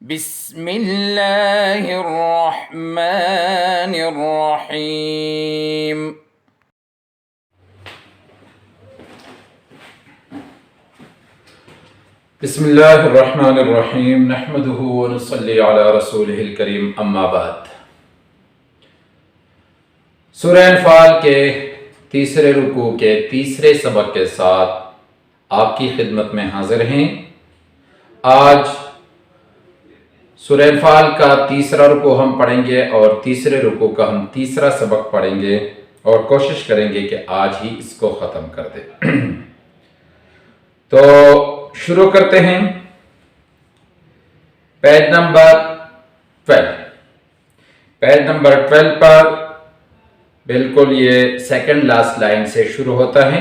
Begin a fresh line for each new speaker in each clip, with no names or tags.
بسم اللہ الرحمن الرحیم۔
بسم اللہ الرحمن الرحیم نحمده ونصلی علی رسولہ الکریم اما بعد۔ سورہ انفال کے تیسرے رکوع کے تیسرے سبق کے ساتھ آپ کی خدمت میں حاضر ہیں۔ آج سورہ انفال کا تیسرا رکوع ہم پڑھیں گے اور تیسرے رکوع کا ہم تیسرا سبق پڑھیں گے اور کوشش کریں گے کہ آج ہی اس کو ختم کر دیں۔ تو شروع کرتے ہیں پیج نمبر 12۔ پیج نمبر 12 پر بالکل یہ سیکنڈ لاسٹ لائن سے شروع ہوتا ہے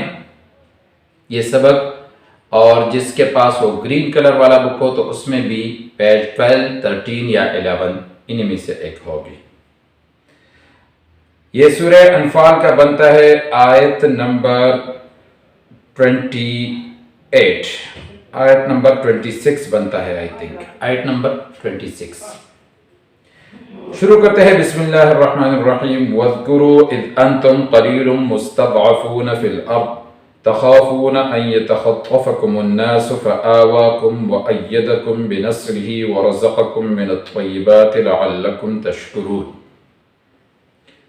یہ سبق، اور جس کے پاس وہ گرین کلر والا بک ہو تو اس میں بھی پیج 12، 13 یا 11 انہی میں سے ایک ہوگی۔ یہ سورہ انفال کا بنتا ہے آیت نمبر 28، آیت نمبر 26 بنتا ہے، آئی تھنک آیت نمبر 26۔ شروع کرتے ہیں بسم اللہ الرحمن الرحیم۔ وَاذْكُرُوا إِذْ أَنْتُمْ قَلِيلٌ مُسْتَضْعَفُونَ فِي الْأَرْضِ تخافون أن يتخطفكم الناس فآواكم وأيدكم بنصره ورزقكم من الطيبات لعلكم تشكرون۔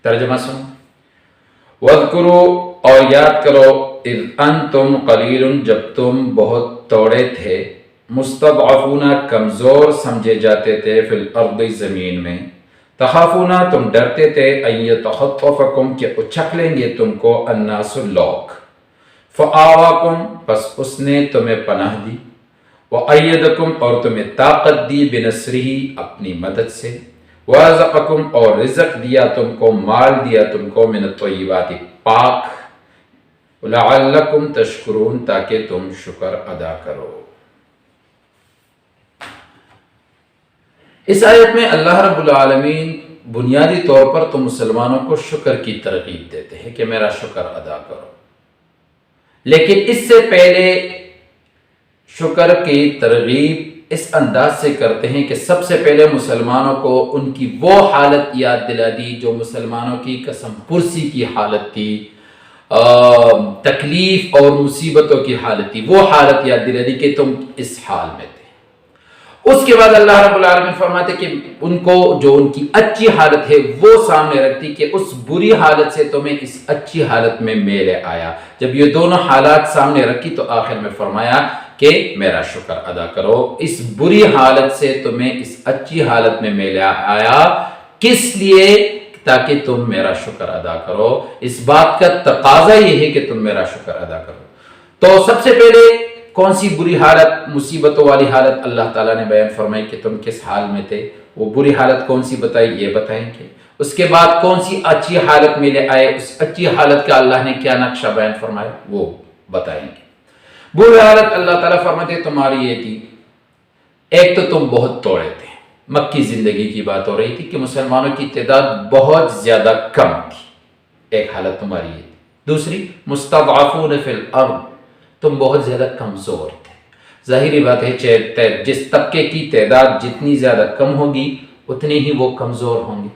ترجمہ سنو۔ وَاذْكُرُوا، اور یاد کرو، اذ انتم قلیل، جب تم بہت توڑے تھے، مستضعفون، کمزور سمجھے جاتے تھے، فی الارض، زمین میں، تخافون، تم ڈرتے تھے، ان یتخطفکم، کہ اچک لیں گے تم کو، الناس، لوگ، فآواکم، پس اس نے تمہیں پناہ دی، وأیدکم، اور تمہیں طاقت دی، بنصرہ، اپنی مدد سے، ورزقکم، اور رزق دیا تم کو، مال دیا تم کو، من الطیبات، پاک، لعلکم تشکرون، تاکہ تم شکر ادا کرو۔ اس آیت میں اللہ رب العالمین بنیادی طور پر تو مسلمانوں کو شکر کی ترغیب دیتے ہیں کہ میرا شکر ادا کرو، لیکن اس سے پہلے شکر کی ترغیب اس انداز سے کرتے ہیں کہ سب سے پہلے مسلمانوں کو ان کی وہ حالت یاد دلا دی جو مسلمانوں کی قسم پرسی کی حالت تھی، تکلیف اور مصیبتوں کی حالت تھی، وہ حالت یاد دلا دی کہ تم اس حال میں تھے۔ اس کے بعد اللہ رب العالمین فرماتے کہ ان کو جو ان کی اچھی حالت ہے وہ سامنے رکھتی کہ اس بری حالت سے تمہیں اس اچھی حالت میں میں لے آیا۔ جب یہ دونوں حالات سامنے رکھی تو آخر میں فرمایا کہ میرا شکر ادا کرو، اس بری حالت سے تمہیں اس اچھی حالت میں میں لے آیا، کس لیے؟ تاکہ تم میرا شکر ادا کرو۔ اس بات کا تقاضا یہ ہے کہ تم میرا شکر ادا کرو۔ تو سب سے پہلے کون سی بری حالت، مصیبتوں والی حالت اللہ تعالیٰ نے بیان فرمائی کہ تم کس حال میں تھے، وہ بری حالت کون سی بتائی، یہ بتائیں گے۔ اس کے بعد کون سی اچھی حالت میں لے آئے، اس اچھی حالت کا اللہ نے کیا نقشہ بیان فرمایا وہ بتائیں گے۔ بری حالت اللہ تعالیٰ فرماتے تمہاری یہ تھی، ایک تو تم بہت توڑے تھے، مکی زندگی کی بات ہو رہی تھی کہ مسلمانوں کی تعداد بہت زیادہ کم تھی، ایک حالت تمہاری یہ تھی۔ دوسری، مستضعفون فی الارض، تم بہت زیادہ کمزور تھے۔ ظاہری بات ہے جس طبقے کی تعداد جتنی زیادہ کم ہوگی اتنے ہی وہ کمزور ہوں گے،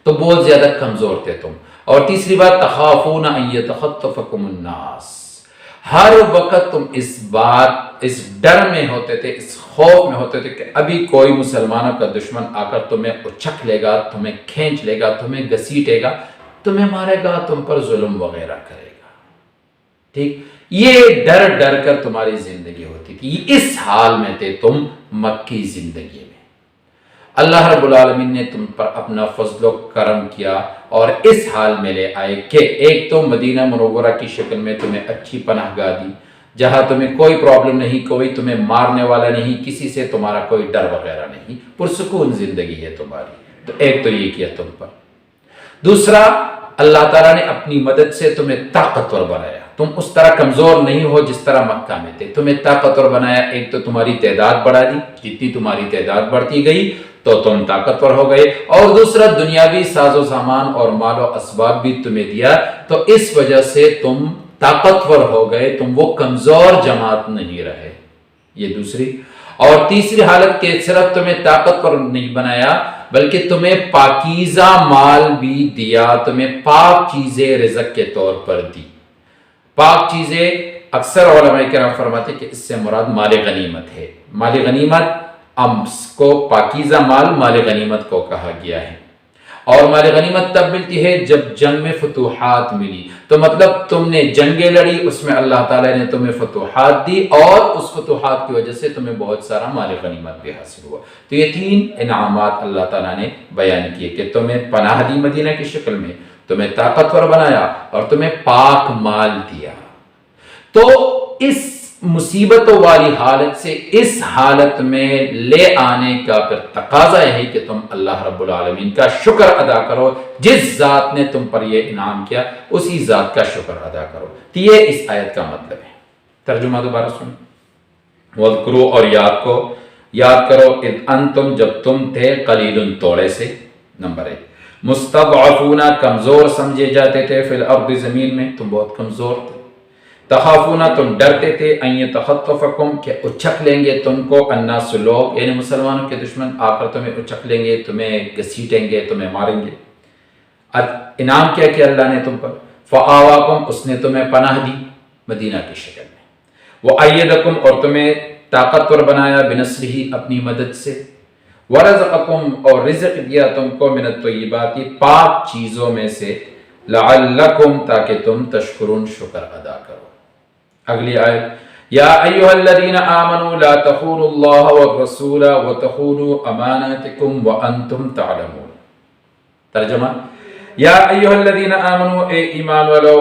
تو بہت زیادہ کمزور تھے تم۔ اور تیسری بات، تخافون ان یتخطفکم الناس، ہر وقت تم اس ڈر میں ہوتے تھے، اس خوف میں ہوتے تھے کہ ابھی کوئی مسلمانوں کا دشمن آ کر تمہیں اچک لے گا، تمہیں کھینچ لے گا، تمہیں گھسیٹے گا، تمہیں مارے گا، تم پر ظلم وغیرہ کرے گا۔ ٹھیک، یہ ڈر ڈر کر تمہاری زندگی ہوتی تھی، اس حال میں تھے تم مکی زندگی میں۔ اللہ رب العالمین نے تم پر اپنا فضل و کرم کیا اور اس حال میں لے آئے کہ ایک تو مدینہ منورہ کی شکل میں تمہیں اچھی پناہ گاہ دی، جہاں تمہیں کوئی پرابلم نہیں، کوئی تمہیں مارنے والا نہیں، کسی سے تمہارا کوئی ڈر وغیرہ نہیں، پرسکون زندگی ہے تمہاری۔ تو ایک تو یہ کیا تم پر۔ دوسرا، اللہ تعالیٰ نے اپنی مدد سے تمہیں طاقتور بنایا، تم اس طرح کمزور نہیں ہو جس طرح مکہ میں تھے، تمہیں طاقتور بنایا۔ ایک تو تمہاری تعداد بڑھا دی، جتنی تمہاری تعداد بڑھتی گئی تو تم طاقتور ہو گئے، اور دوسرا دنیاوی ساز و سامان اور مال و اسباب بھی تمہیں دیا، تو اس وجہ سے تم طاقتور ہو گئے، تم وہ کمزور جماعت نہیں رہے۔ یہ دوسری۔ اور تیسری حالت کہ صرف تمہیں طاقتور نہیں بنایا بلکہ تمہیں پاکیزہ مال بھی دیا، تمہیں پاک چیزیں رزق کے طور پر دی۔ پاک چیزیں اکثر علماء کرام فرماتے کہ اس سے مراد مال غنیمت ہے۔ مال غنیمت کو پاکیزہ مال غنیمت کو کہا گیا ہے، اور مال غنیمت تب ملتی ہے جب جنگ میں فتوحات ملی، تو مطلب تم نے جنگیں لڑی، اس میں اللہ تعالیٰ نے تمہیں فتوحات دی اور اس فتوحات کی وجہ سے تمہیں بہت سارا مال غنیمت بھی حاصل ہوا۔ تو یہ تین انعامات اللہ تعالیٰ نے بیان کیے کہ تمہیں پناہ دی مدینہ کی شکل میں، تمہیں طاقتور بنایا اور تمہیں پاک مال دیا۔ تو اس مصیبتوں والی حالت سے اس حالت میں لے آنے کا پھر تقاضا ہے کہ تم اللہ رب العالمین کا شکر ادا کرو، جس ذات نے تم پر یہ انعام کیا اسی ذات کا شکر ادا کرو۔ تو یہ اس آیت کا مطلب ہے۔ ترجمہ دوبارہ سنیں۔ وَاذْكُرُوا اور یاد کرو اذ انتم جب تم تھے قلیل توڑے سے، نمبر 1 مستضعفون کمزور سمجھے جاتے تھے، فی الارض زمین میں تم بہت کمزور تھے، تخافون تم ڈرتے تھے، ان یتخطفکم کہ اچک لیں گے تم کو، الناس لوگ یعنی مسلمانوں کے دشمن آ کر تمہیں اچک لیں گے، تمہیں گھسیٹیں گے، تمہیں ماریں گے۔ انعام کیا کیا اللہ نے تم پر؟ فآواکم اس نے تمہیں پناہ دی مدینہ کی شکل میں، وأیدکم اور تمہیں طاقتور بنایا، بنصرہ اپنی مدد سے، ورزقکم اور رزق دیا تم کو، من الطیبات پاک چیزوں میں سے، لعلکم تاکہ تم تشکرون شکر ادا کرو۔ اگلی آیت، یا ایھا الذین آمنوا لا تخونوا اللہ والرسول وتخونوا اماناتکم وانتم تعلمون۔ ترجمہ، یا ایھا الذین آمنوا اے ایمان والو،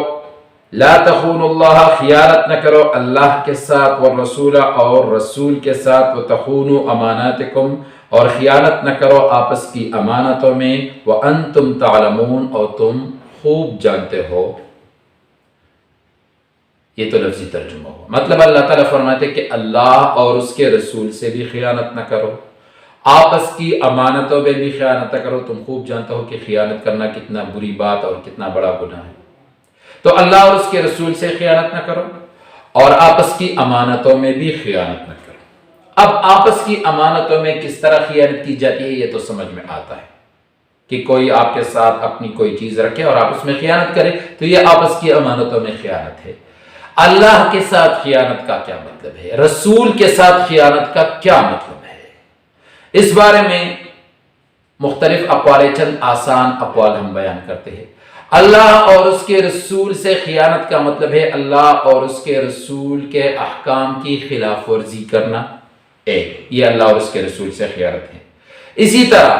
لا تخونوا اللہ خیانت نہ کرو اللہ کے ساتھ، والرسول اور رسول کے ساتھ، وتخونوا اماناتکم اور خیانت نہ کرو آپس کی امانتوں میں، وانتم تعلمون اور تم خوب جانتے ہو۔ یہ تو لفظی ترجمہ ہو، مطلب اللہ تعالیٰ فرماتے کہ اللہ اور اس کے رسول سے بھی خیانت نہ کرو، آپس کی امانتوں میں بھی خیانت نہ کرو، تم خوب جانتے ہو کہ خیانت کرنا کتنا بری بات اور کتنا بڑا گناہ ہے۔ تو اللہ اور اس کے رسول سے خیانت نہ کرو اور آپس کی امانتوں میں بھی خیانت نہ کرو۔ اب آپس کی امانتوں میں کس طرح خیانت کی جاتی ہے یہ تو سمجھ میں آتا ہے کہ کوئی آپ کے ساتھ اپنی کوئی چیز رکھے اور آپ اس میں خیانت کرے، تو یہ آپس کی امانتوں میں خیانت ہے۔ اللہ کے ساتھ خیانت کا کیا مطلب ہے؟ رسول کے ساتھ خیانت کا کیا مطلب ہے؟ اس بارے میں مختلف اقوال، چند آسان اقوال ہم بیان کرتے ہیں۔ اللہ اور اس کے رسول سے خیانت کا مطلب ہے اللہ اور اس کے رسول کے احکام کی خلاف ورزی کرنا، یہ اللہ اور اس کے رسول سے خیانت ہے۔ اسی طرح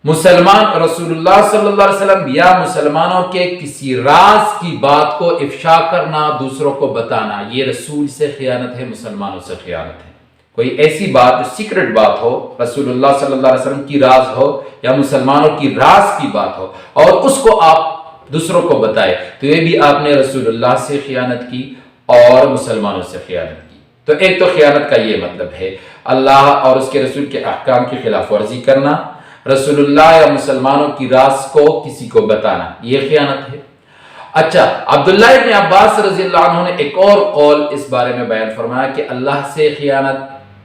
مسلمان رسول اللہ صلی اللہ علیہ وسلم یا مسلمانوں کے کسی راز کی بات کو افشا کرنا، دوسروں کو بتانا، یہ رسول سے خیانت ہے، مسلمانوں سے خیانت ہے۔ کوئی ایسی بات جو سیکرٹ بات ہو، رسول اللہ صلی اللہ علیہ وسلم کی راز ہو یا مسلمانوں کی راز کی بات ہو اور اس کو آپ دوسروں کو بتائے، تو یہ بھی آپ نے رسول اللہ سے خیانت کی اور مسلمانوں سے خیانت کی۔ تو ایک تو خیانت کا یہ مطلب ہے اللہ اور اس کے رسول کے احکام کی خلاف ورزی کرنا، رسول اللہ یا مسلمانوں کی راز کو کسی کو بتانا، یہ خیانت ہے۔ اچھا، عبداللہ ابن عباس رضی اللہ عنہ نے ایک اور قول اس بارے میں بیان فرمایا کہ اللہ سے خیانت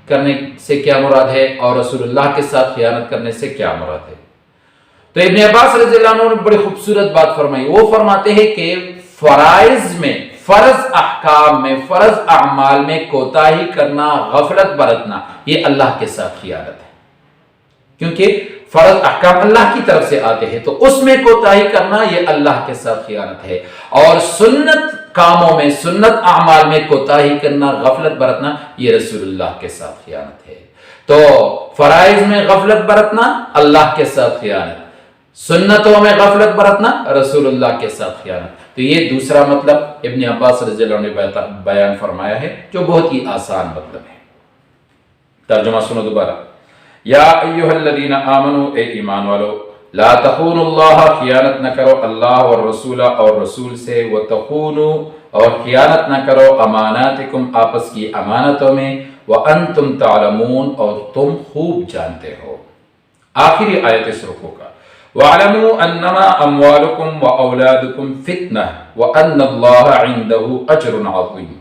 کرنے سے کیا مراد ہے اور رسول اللہ کے ساتھ خیانت کرنے سے کیا مراد ہے۔ تو ابن عباس رضی اللہ عنہ نے بڑی خوبصورت بات فرمائی۔ وہ فرماتے ہیں کہ فرائض میں، فرض احکام میں، فرض اعمال میں کوتاہی کرنا، غفلت برتنا، یہ اللہ کے ساتھ خیانت ہے، کیونکہ فرض احکام اللہ کی طرف سے آتے ہیں، تو اس میں کوتاہی کرنا یہ اللہ کے ساتھ خیانت ہے، اور سنت کاموں میں، سنت اعمال میں کوتاہی کرنا، غفلت برتنا، یہ رسول اللہ کے ساتھ خیانت ہے۔ تو فرائض میں غفلت برتنا اللہ کے ساتھ خیانت، سنتوں میں غفلت برتنا رسول اللہ کے ساتھ خیانت۔ تو یہ دوسرا مطلب ابن عباس رضی اللہ عنہ نے بیان فرمایا ہے، جو بہت ہی آسان مطلب ہے۔ ترجمہ سنو دوبارہ، یا ایھا الذین آمنوا اے ایمان والو، لا تخونوا اللہ خیانت نہ کرو اللہ اور رسول اور رسول سے، وتخونوا اور خیانت نہ کرو اماناتکم آپس کی امانتوں میں، وانتم تعلمون اور تم خوب جانتے ہو۔ آخری آیت اس رکوع کا، وَاعْلَمُوا أَنَّمَا أَمْوَالُكُمْ وَأَوْلَادُكُمْ فِتْنَةٌ وَأَنَّ اللَّهَ عِندَهُ أَجْرٌ عَظِيمٌ۔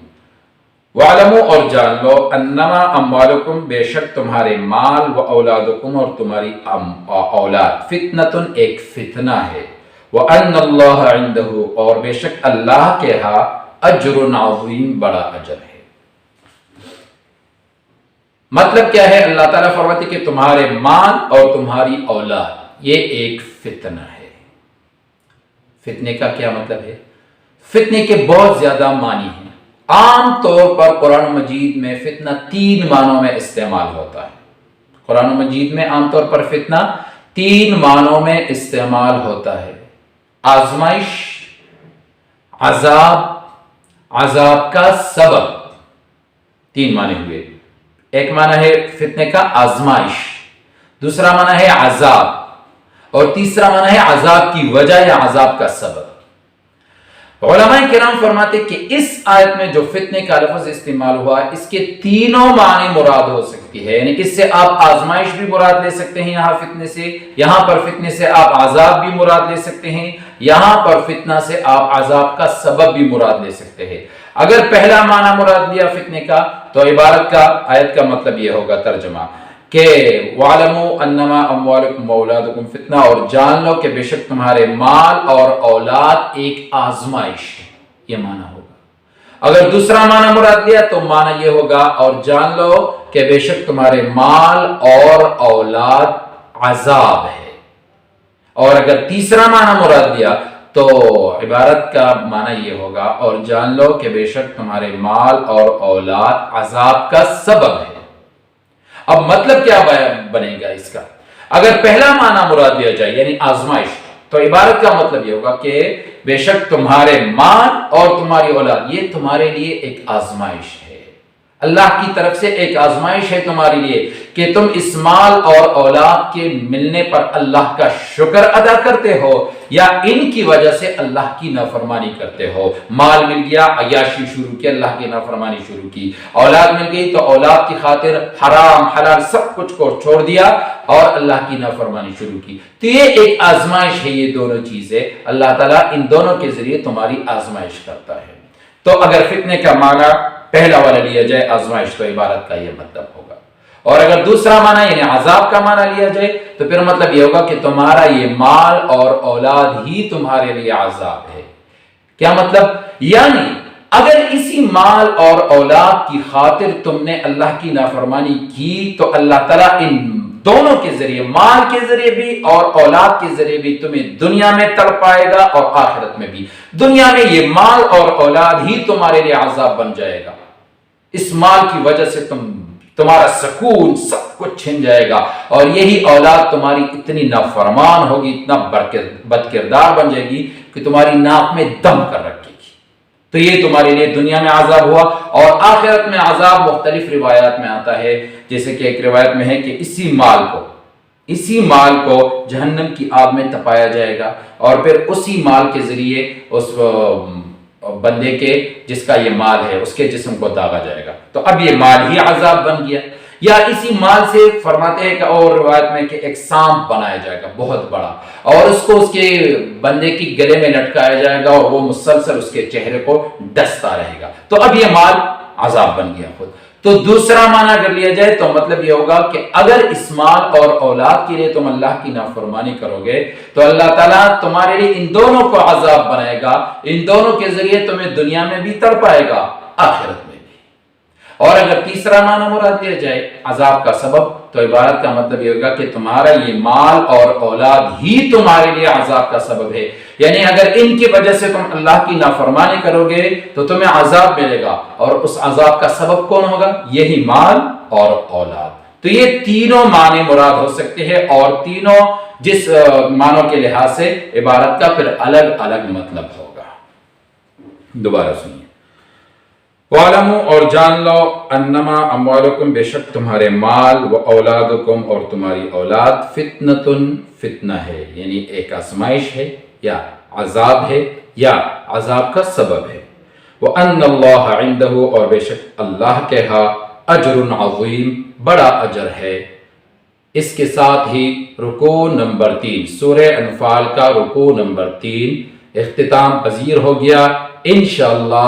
وَعْلَمُوا اور جان لو انما اموالکم بے شک تمہارے مال و اولادکم اور تمہاری اولاد فتنتن ایک فتنہ ہے وَأَنَّ اللَّهَ عِنْدَهُ اور بے شک اللہ کے ہاں اجر عظیم بڑا اجر ہے۔ مطلب کیا ہے؟ اللہ تعالیٰ فرماتے کہ تمہارے مال اور تمہاری اولاد یہ ایک فتنہ ہے۔ فتنے کا کیا مطلب ہے؟ فتنے کے بہت زیادہ معنی ہیں۔ عام طور پر قرآن مجید میں فتنہ 3 معنوں میں استعمال ہوتا ہے۔ قرآن مجید میں عام طور پر فتنہ 3 معنوں میں استعمال ہوتا ہے: آزمائش، عذاب، عذاب کا سبب۔ 3 معنی ہوئے۔ ایک معنی ہے فتنے کا آزمائش، دوسرا معنی ہے عذاب، اور تیسرا معنی ہے عذاب کی وجہ یا عذاب کا سبب۔ علماء کرام فرماتے کہ اس آیت میں جو فتنے کا لفظ استعمال ہوا ہے اس کے تینوں معنی مراد ہو سکتی ہے، یعنی اس سے آپ آزمائش بھی مراد لے سکتے ہیں یہاں فتنے سے، یہاں پر فتنے سے آپ عذاب بھی مراد لے سکتے ہیں، یہاں پر فتنہ سے آپ عذاب کا سبب بھی مراد لے سکتے ہیں۔ اگر پہلا معنی مراد لیا فتنے کا تو عبارت کا آیت کا مطلب یہ ہوگا ترجمہ کہ وَعْلَمُوا أَنَّمَا أَمْوَالُكُمْ وَأَوْلَادُكُمْ فِتْنَةٌ، اور جان لو کہ بے شک تمہارے مال اور اولاد ایک آزمائش ہے، یہ معنی ہوگا۔ اگر دوسرا معنی مراد لیا تو معنی یہ ہوگا اور جان لو کہ بے شک تمہارے مال اور اولاد عذاب ہے، اور اگر تیسرا معنی مراد لیا تو عبارت کا معنی یہ ہوگا اور جان لو کہ بے شک تمہارے مال اور اولاد عذاب کا سبب ہے۔ اب مطلب کیا بنے گا اس کا؟ اگر پہلا معنی مراد دیا جائے یعنی آزمائش، تو عبارت کا مطلب یہ ہوگا کہ بے شک تمہارے مال اور تمہاری اولاد یہ تمہارے لیے ایک آزمائش ہے، اللہ کی طرف سے ایک آزمائش ہے تمہارے لیے کہ تم اس مال اور اولاد کے ملنے پر اللہ کا شکر ادا کرتے ہو یا ان کی وجہ سے اللہ کی نافرمانی کرتے ہو۔ مال مل گیا، عیاشی شروع کی، اللہ کی نافرمانی شروع کی، اولاد مل گئی تو اولاد کی خاطر حرام حلال سب کچھ کو چھوڑ دیا اور اللہ کی نافرمانی شروع کی۔ تو یہ ایک آزمائش ہے، یہ دونوں چیزیں اللہ تعالیٰ ان دونوں کے ذریعے تمہاری آزمائش کرتا ہے۔ تو اگر فتنے کا معنی پہلا والا لیا جائے آزمائش تو عبارت کا یہ مطلب ہوگا، اور اگر دوسرا معنی یعنی عذاب کا معنی لیا جائے تو پھر مطلب یہ ہوگا کہ تمہارا یہ مال اور اولاد ہی تمہارے لیے عذاب ہے۔ کیا مطلب؟ یعنی اگر اسی مال اور اولاد کی خاطر تم نے اللہ کی نافرمانی کی تو اللہ تعالیٰ ان دونوں کے ذریعے، مال کے ذریعے بھی اور اولاد کے ذریعے بھی تمہیں دنیا میں تڑپائے گا اور آخرت میں بھی۔ دنیا میں یہ مال اور اولاد ہی تمہارے لیے عذاب بن جائے گا، اس مال کی وجہ سے تمہارا سکون سب کچھ چھن جائے گا، اور یہی اولاد تمہاری اتنی نافرمان ہوگی، اتنا بد کردار بن جائے گی کہ تمہاری ناک میں دم کر رکھے گی۔ تو یہ تمہارے لیے دنیا میں عذاب ہوا، اور آخرت میں عذاب مختلف روایات میں آتا ہے، جیسے کہ ایک روایت میں ہے کہ اسی مال کو جہنم کی آگ میں تپایا جائے گا، اور پھر اسی مال کے ذریعے اس بندے کے جس کا یہ مال ہے اس کے جسم کو داغا جائے گا، تو اب یہ مال ہی عذاب بن گیا۔ یا اسی مال سے فرماتے ہیں کہ اور روایت میں کہ ایک سانپ بنایا جائے گا بہت بڑا، اور اس کو اس کے بندے کی گلے میں لٹکایا جائے گا، اور وہ مسلسل اس کے چہرے کو ڈستا رہے گا، تو اب یہ مال عذاب بن گیا خود۔ تو دوسرا معنی اگر لیا جائے تو مطلب یہ ہوگا کہ اگر اس مال اور اولاد کے لیے تم اللہ کی نافرمانی کرو گے تو اللہ تعالیٰ تمہارے لیے ان دونوں کو عذاب بنائے گا، ان دونوں کے ذریعے تمہیں دنیا میں بھی تڑپائے گا، آخرت میں بھی۔ اور اگر تیسرا معنی مراد دیا جائے عذاب کا سبب تو عبارت کا مطلب یہ ہوگا کہ تمہارا یہ مال اور اولاد ہی تمہارے لیے عذاب کا سبب ہے، یعنی اگر ان کی وجہ سے تم اللہ کی نافرمانی کرو گے تو تمہیں عذاب ملے گا، اور اس عذاب کا سبب کون ہوگا؟ یہی مال اور اولاد۔ تو یہ تینوں معنی مراد ہو سکتے ہیں، اور تینوں جس معنوں کے لحاظ سے عبارت کا پھر الگ الگ مطلب ہوگا۔ دوبارہ سنیے، وَعْلَمُوا اور جان لو انما اموالکم بے شک تمہارے مال و اولادکم اور تمہاری اولاد فتنتن فتنہ ہے، یعنی ایک آزمائش ہے یا عذاب ہے یا عذاب کا سبب ہے۔ وَأَنَّ اللَّهَ عِنْدَهُ اور بے شک اللہ کے ہاں اجر عظیم بڑا اجر ہے۔ اس کے ساتھ ہی رکوع نمبر 3 سورہ انفال کا رکوع نمبر 3 اختتام پذیر ہو گیا۔ انشاءاللہ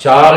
4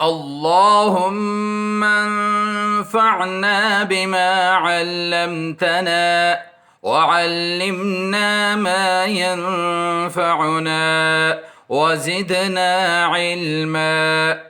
اللهم انفعنا بما علمتنا وعلمنا ما ينفعنا وزدنا علما